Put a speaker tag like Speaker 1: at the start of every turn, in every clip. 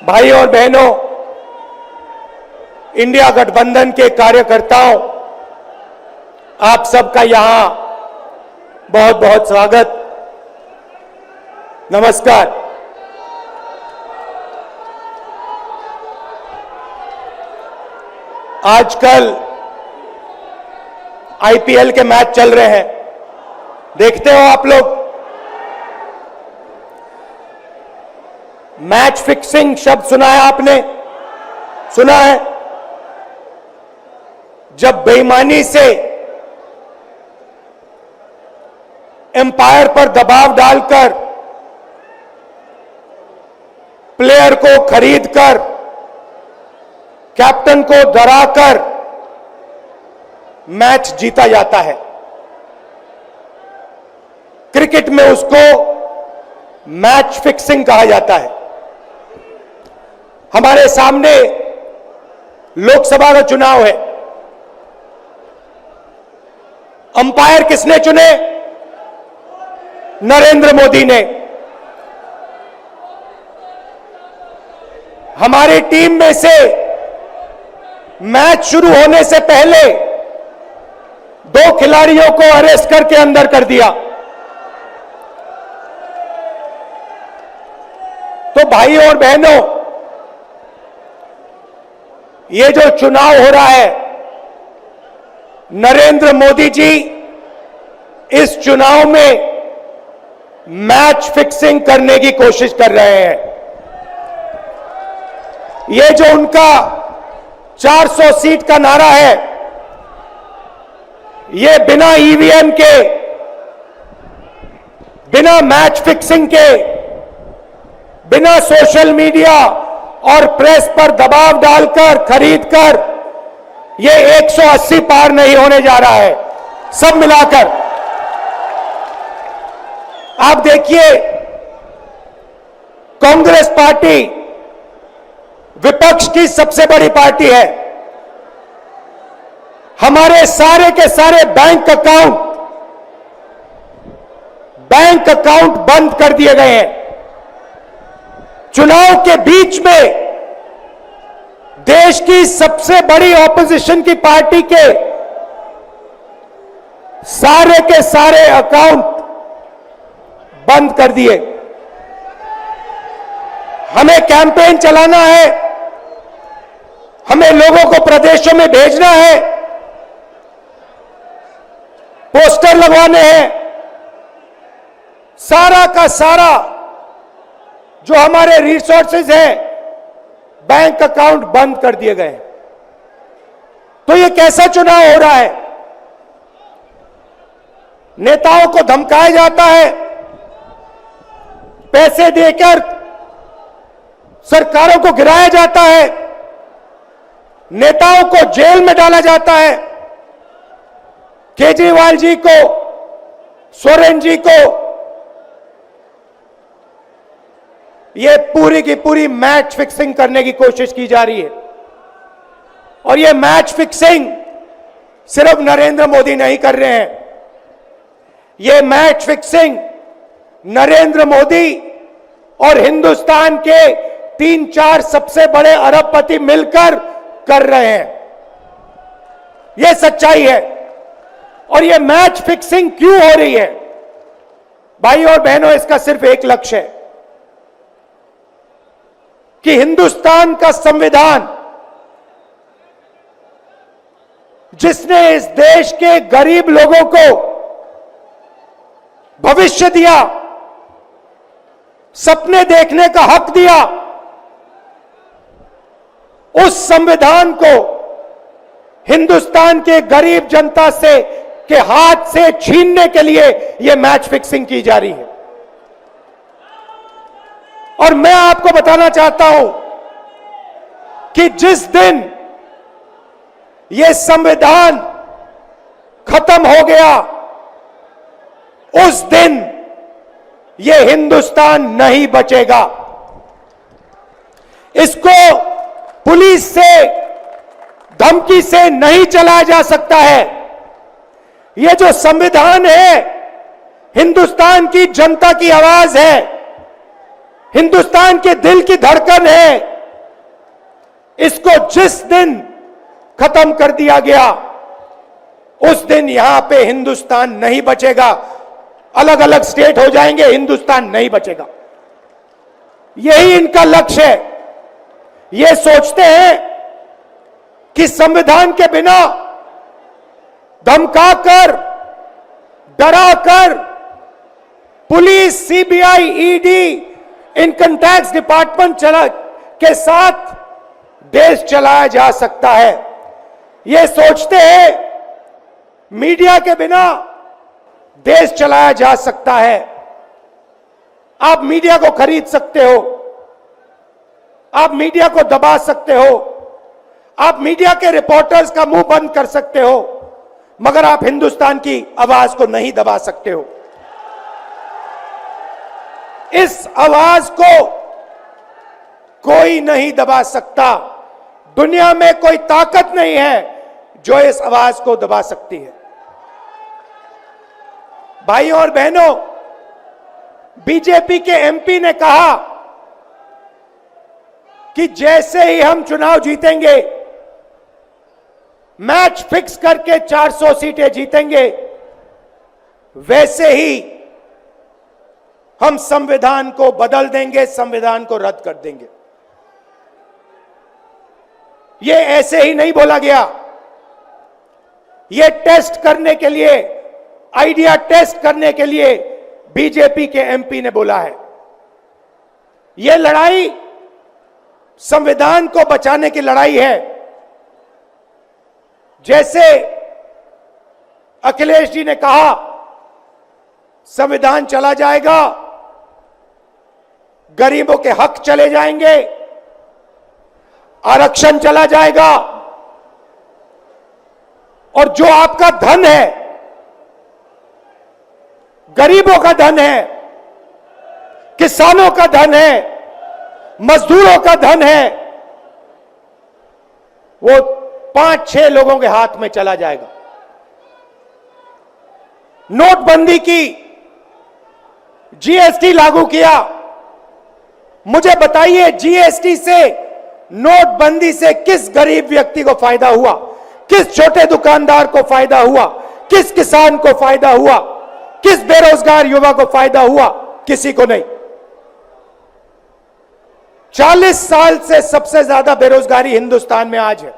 Speaker 1: भाई और बहनों, इंडिया गठबंधन के कार्यकर्ताओं, आप सबका यहां बहुत बहुत स्वागत। नमस्कार। आजकल आईपीएल के मैच चल रहे हैं, देखते हो आप लोग। मैच फिक्सिंग शब्द सुना है आपने? सुना है? जब बेईमानी से एम्पायर पर दबाव डालकर प्लेयर को खरीदकर कैप्टन को डराकर मैच जीता जाता है। क्रिकेट में उसको मैच फिक्सिंग कहा जाता है। हमारे सामने लोकसभा का चुनाव है। अंपायर किसने चुने? नरेंद्र मोदी ने। हमारी टीम में से मैच शुरू होने से पहले 2 खिलाड़ियों को अरेस्ट करके अंदर कर दिया। तो भाई और बहनों, ये जो चुनाव हो रहा है, नरेंद्र मोदी जी इस चुनाव में मैच फिक्सिंग करने की कोशिश कर रहे हैं। ये जो उनका 400 सीट का नारा है, ये बिना ईवीएम के, बिना मैच फिक्सिंग के, बिना सोशल मीडिया और प्रेस पर दबाव डालकर खरीदकर ये 180 पार नहीं होने जा रहा है। सब मिलाकर आप देखिए, कांग्रेस पार्टी विपक्ष की सबसे बड़ी पार्टी है। हमारे सारे के सारे बैंक अकाउंट बंद कर दिए गए हैं। चुनाव के बीच में देश की सबसे बड़ी ऑपोजिशन की पार्टी के सारे अकाउंट बंद कर दिए। हमें कैंपेन चलाना है, हमें लोगों को प्रदेशों में भेजना है, पोस्टर लगवाने हैं। सारा का सारा जो हमारे रिसोर्सेज हैं, बैंक अकाउंट बंद कर दिए गए। तो ये कैसा चुनाव हो रहा है? नेताओं को धमकाया जाता है, पैसे देकर सरकारों को गिराया जाता है, नेताओं को जेल में डाला जाता है। केजरीवाल जी को, सोरेन जी को, ये पूरी की पूरी मैच फिक्सिंग करने की कोशिश की जा रही है। और ये मैच फिक्सिंग सिर्फ नरेंद्र मोदी नहीं कर रहे हैं। ये मैच फिक्सिंग नरेंद्र मोदी और हिंदुस्तान के 3-4 सबसे बड़े अरबपति मिलकर कर रहे हैं। ये सच्चाई है। और ये मैच फिक्सिंग क्यों हो रही है? भाई और बहनों, इसका सिर्फ एक लक्ष्य है कि हिंदुस्तान का संविधान, जिसने इस देश के गरीब लोगों को भविष्य दिया, सपने देखने का हक दिया, उस संविधान को हिंदुस्तान के गरीब जनता से के हाथ से छीनने के लिए यह मैच फिक्सिंग की जा रही है। और मैं आपको बताना चाहता हूं कि जिस दिन यह संविधान खत्म हो गया, उस दिन यह हिंदुस्तान नहीं बचेगा। इसको पुलिस से, धमकी से नहीं चलाया जा सकता है। यह जो संविधान है, हिंदुस्तान की जनता की आवाज है, हिंदुस्तान के दिल की धड़कन है। इसको जिस दिन खत्म कर दिया गया, उस दिन यहां पे हिंदुस्तान नहीं बचेगा। अलग अलग स्टेट हो जाएंगे, हिंदुस्तान नहीं बचेगा। यही इनका लक्ष्य है। ये सोचते हैं कि संविधान के बिना धमकाकर, डराकर police, CBI, ED, income tax department के साथ देश चलाया जा सकता है। ये सोचते हैं मीडिया के बिना देश चलाया जा सकता है। आप मीडिया को खरीद सकते हो, आप मीडिया को दबा सकते हो, आप मीडिया के रिपोर्टर्स का मुंह बंद कर सकते हो, मगर आप हिंदुस्तान की आवाज को नहीं दबा सकते हो। इस आवाज को कोई नहीं दबा सकता। दुनिया में कोई ताकत नहीं है जो इस आवाज को दबा सकती है। भाइयों और बहनों, बीजेपी के एमपी ने कहा कि जैसे ही हम चुनाव जीतेंगे, मैच फिक्स करके 400 सीटें जीतेंगे, वैसे ही हम संविधान को बदल देंगे, संविधान को रद्द कर देंगे। ये ऐसे ही नहीं बोला गया। ये टेस्ट करने के लिए, आइडिया टेस्ट करने के लिए बीजेपी के एमपी ने बोला है। यह लड़ाई संविधान को बचाने की लड़ाई है। जैसे अखिलेश जी ने कहा, संविधान चला जाएगा, गरीबों के हक चले जाएंगे, आरक्षण चला जाएगा, और जो आपका धन है, गरीबों का धन है, किसानों का धन है, मजदूरों का धन है, वो 5-6 लोगों के हाथ में चला जाएगा। नोटबंदी की, जीएसटी लागू किया। मुझे बताइए, जीएसटी से, नोटबंदी से किस गरीब व्यक्ति को फायदा हुआ? किस छोटे दुकानदार को फायदा हुआ? किस किसान को फायदा हुआ? किस बेरोजगार युवा को फायदा हुआ? किसी को नहीं। 40 साल से सबसे ज्यादा बेरोजगारी हिंदुस्तान में आज है।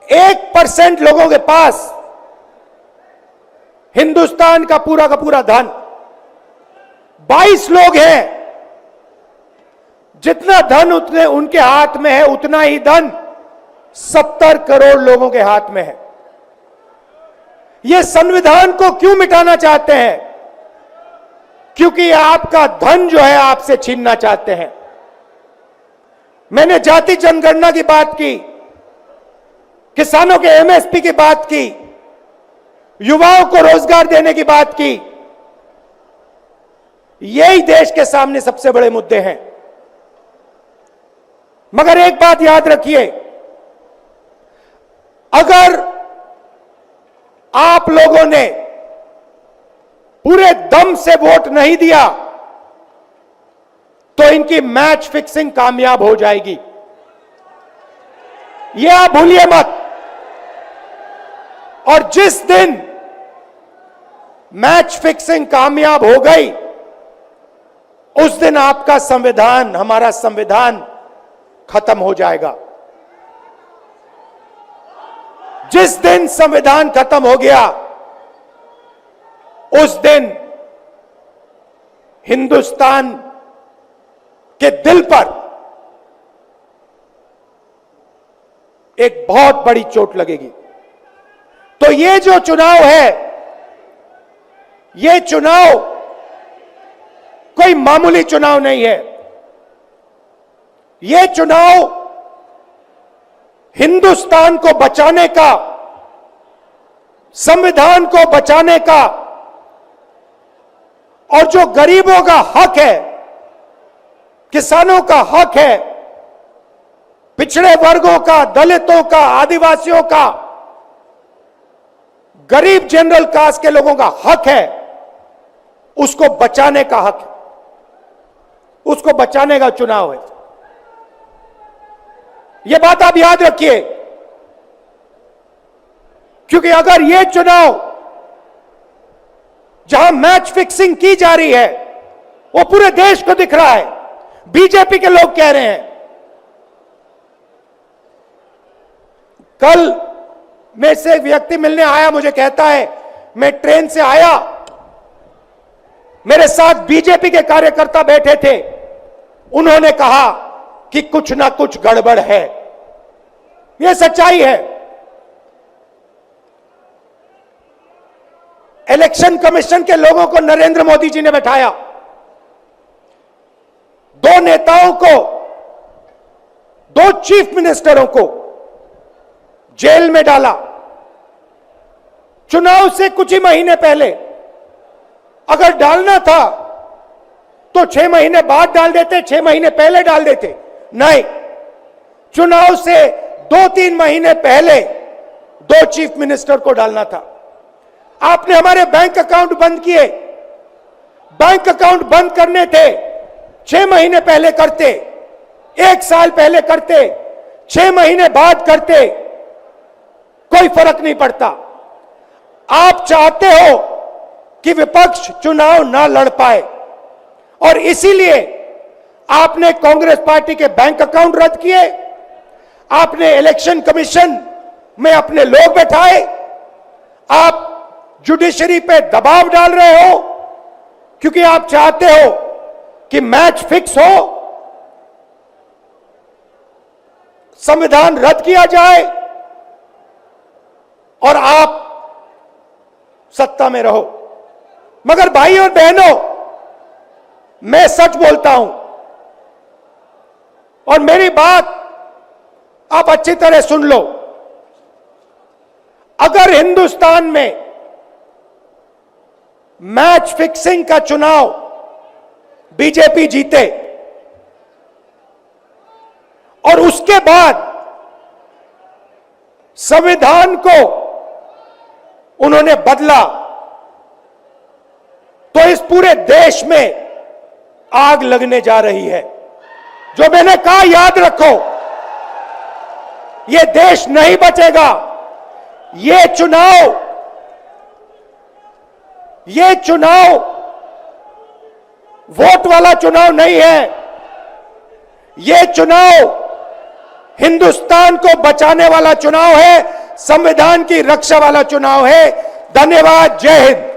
Speaker 1: 1% लोगों के पास हिंदुस्तान का पूरा धन, 22 लोग हैं। जितना धन उतने उनके हाथ में है, उतना ही धन 70 करोड़ लोगों के हाथ में है। ये संविधान को क्यों मिटाना चाहते हैं? क्योंकि आपका धन जो है आपसे छीनना चाहते हैं। मैंने जाति जनगणना की बात की, किसानों के एमएसपी की बात की, युवाओं को रोजगार देने की बात की। यही देश के सामने सबसे बड़े मुद्दे हैं। मगर एक बात याद रखिए, अगर आप लोगों ने पूरे दम से वोट नहीं दिया तो इनकी मैच फिक्सिंग कामयाब हो जाएगी। यह आप भूलिए मत। और जिस दिन मैच फिक्सिंग कामयाब हो गई, उस दिन आपका संविधान, हमारा संविधान खत्म हो जाएगा। जिस दिन संविधान खत्म हो गया, उस दिन हिंदुस्तान के दिल पर एक बहुत बड़ी चोट लगेगी। तो ये जो चुनाव है, ये चुनाव कोई मामूली चुनाव नहीं है। ये चुनाव हिंदुस्तान को बचाने का, संविधान को बचाने का, और जो गरीबों का हक है, किसानों का हक है, पिछड़े वर्गों का, दलितों का, आदिवासियों का, गरीब जनरल कास्ट के लोगों का हक है, उसको बचाने का हक है। उसको बचाने का चुनाव है। यह बात आप याद रखिए, क्योंकि अगर यह चुनाव जहां मैच फिक्सिंग की जा रही है वो पूरे देश को दिख रहा है, बीजेपी के लोग कह रहे हैं। कल मेरे से एक व्यक्ति मिलने आया, मुझे कहता है मैं ट्रेन से आया, मेरे साथ बीजेपी के कार्यकर्ता बैठे थे, उन्होंने कहा कि कुछ ना कुछ गड़बड़ है। यह सच्चाई है। इलेक्शन कमीशन के लोगों को नरेंद्र मोदी जी ने बैठाया, दो नेताओं को, दो चीफ मिनिस्टरों को जेल में डाला। चुनाव से कुछ ही महीने पहले अगर डालना था तो 6 महीने बाद डाल देते, 6 महीने पहले डाल देते। नहीं, चुनाव से 2-3 महीने पहले 2 चीफ मिनिस्टर को डालना था। आपने हमारे बैंक अकाउंट बंद किए। बैंक अकाउंट बंद करने थे, 6 महीने पहले करते, 1 साल पहले करते, 6 महीने बाद करते, कोई फर्क नहीं पड़ता। आप चाहते हो कि विपक्ष चुनाव ना लड़ पाए और इसीलिए आपने कांग्रेस पार्टी के बैंक अकाउंट रद्द किए, आपने इलेक्शन कमीशन में अपने लोग बैठाए, आप जुडिशरी पे दबाव डाल रहे हो क्योंकि आप चाहते हो कि मैच फिक्स हो, संविधान रद्द किया जाए और आप सत्ता में रहो। मगर भाई और बहनों, मैं सच बोलता हूं और मेरी बात आप अच्छी तरह सुन लो। अगर हिंदुस्तान में मैच फिक्सिंग का चुनाव बीजेपी जीते और उसके बाद संविधान को उन्होंने बदला, तो इस पूरे देश में आग लगने जा रही है। जो मैंने कहा याद रखो, यह देश नहीं बचेगा। यह चुनाव वोट वाला चुनाव नहीं है। यह चुनाव हिंदुस्तान को बचाने वाला चुनाव है, संविधान की रक्षा वाला चुनाव है। धन्यवाद। जय हिंद।